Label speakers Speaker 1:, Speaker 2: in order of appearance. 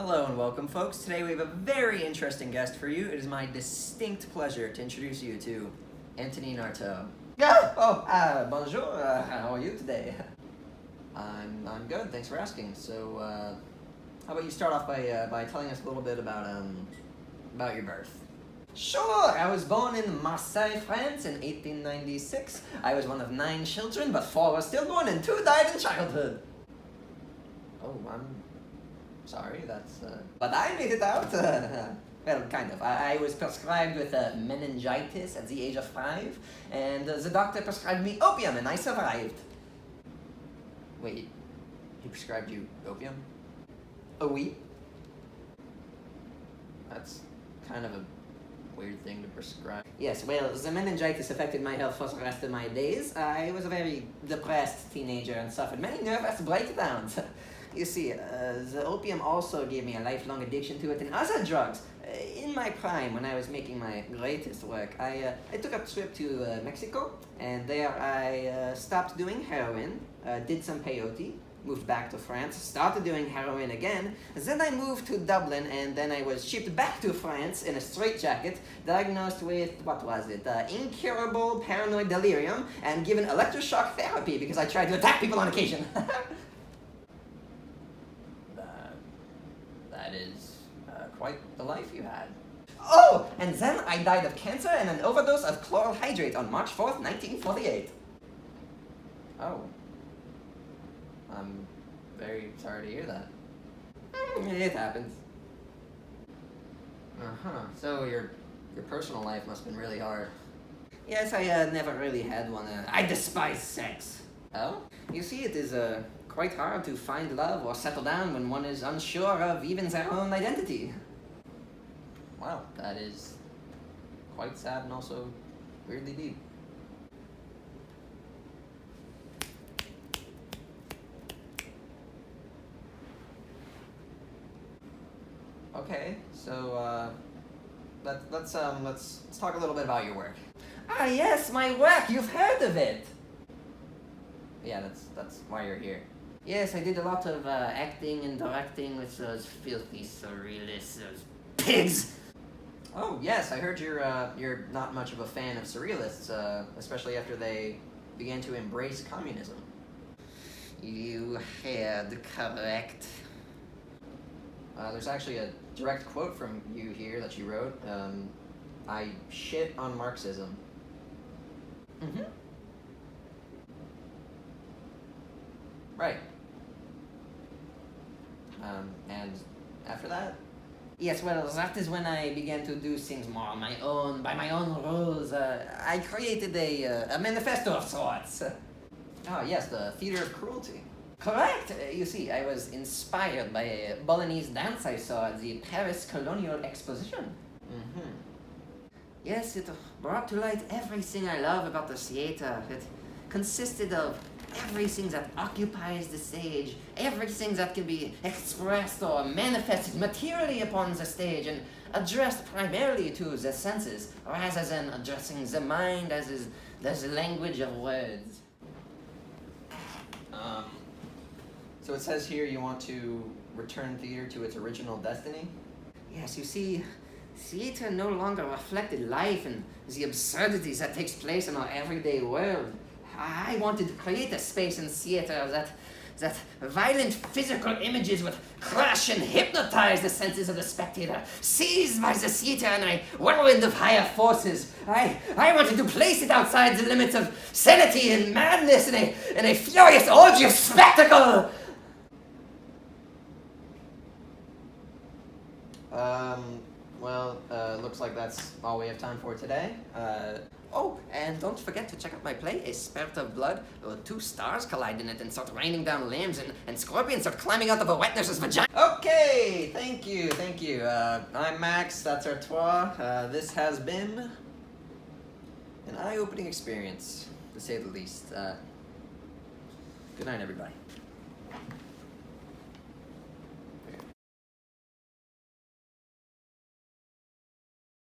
Speaker 1: Hello and welcome, folks. Today we have a very interesting guest for you. It is my distinct pleasure to introduce you to Antonin Artaud. Bonjour. How are you today? I'm good. Thanks for asking. So, how about you start off by telling us a little bit about your birth? Sure! I was born in Marseille, France in 1896. I was one of 9 children, but 4 were stillborn and 2 died in childhood. Oh, I'm sorry, but I made it out. Well, kind of. I was prescribed with meningitis at the age of 5, and the doctor prescribed me opium, and I survived. Wait, he prescribed you opium? Oh, oui? That's kind of a weird thing to prescribe. Yes, well, the meningitis affected my health for the rest of my days. I was a very depressed teenager and suffered many nervous breakdowns. You see, the opium also gave me a lifelong addiction to it and other drugs. In my prime, when I was making my greatest work, I took a trip to Mexico, and there I stopped doing heroin, did some peyote, moved back to France, started doing heroin again, then I moved to Dublin, and then I was shipped back to France in a straitjacket, diagnosed with, what was it, incurable paranoid delirium, and given electroshock therapy because I tried to attack people on occasion. That is quite the life you had. Oh, and then I died of cancer and an overdose of chloral hydrate on March 4th, 1948. Oh. I'm very sorry to hear that. It happens. So your personal life must have been really hard. Yes, I never really had one. I despise sex. Oh? You see, it is quite hard to find love or settle down when one is unsure of even their own identity. Wow, that is quite sad and also weirdly deep. Okay, so let's talk a little bit about your work. Ah, yes, my work. You've heard of it. Yeah, that's why you're here. Yes, I did a lot of acting and directing with those filthy surrealists, those pigs. Oh yes, I heard you're not much of a fan of surrealists, especially after they began to embrace communism. You heard correct. There's actually a direct quote from you here that you wrote. I shit on Marxism. Mm-hmm. Right. And after that? Yes, well, that is when I began to do things more on my own, by my own rules. I created a manifesto of sorts. Oh, yes, the theater of cruelty. Correct! You see, I was inspired by a Bolognese dance I saw at the Paris Colonial Exposition. Mm-hmm. Yes, it brought to light everything I love about the theater. It consisted of everything that occupies the stage, everything that can be expressed or manifested materially upon the stage and addressed primarily to the senses, rather than addressing the mind as is the language of words. So it says here you want to return theater to its original destiny? Yes, you see, theater no longer reflected life and the absurdities that takes place in our everyday world. I wanted to create a space in theater that violent physical images would crush and hypnotize the senses of the spectator, seized by the theater in a whirlwind of higher forces. I wanted to place it outside the limits of sanity and madness in a furious orgy of spectacle. Looks like that's all we have time for today. Oh, and don't forget to check out my play, A Spurt of Blood, where 2 stars collide in it and start raining down limbs, and scorpions start climbing out of a wet nurse's vagina. Okay, thank you. I'm Max, that's Artaud. This has been an eye-opening experience, to say the least. Good night, everybody.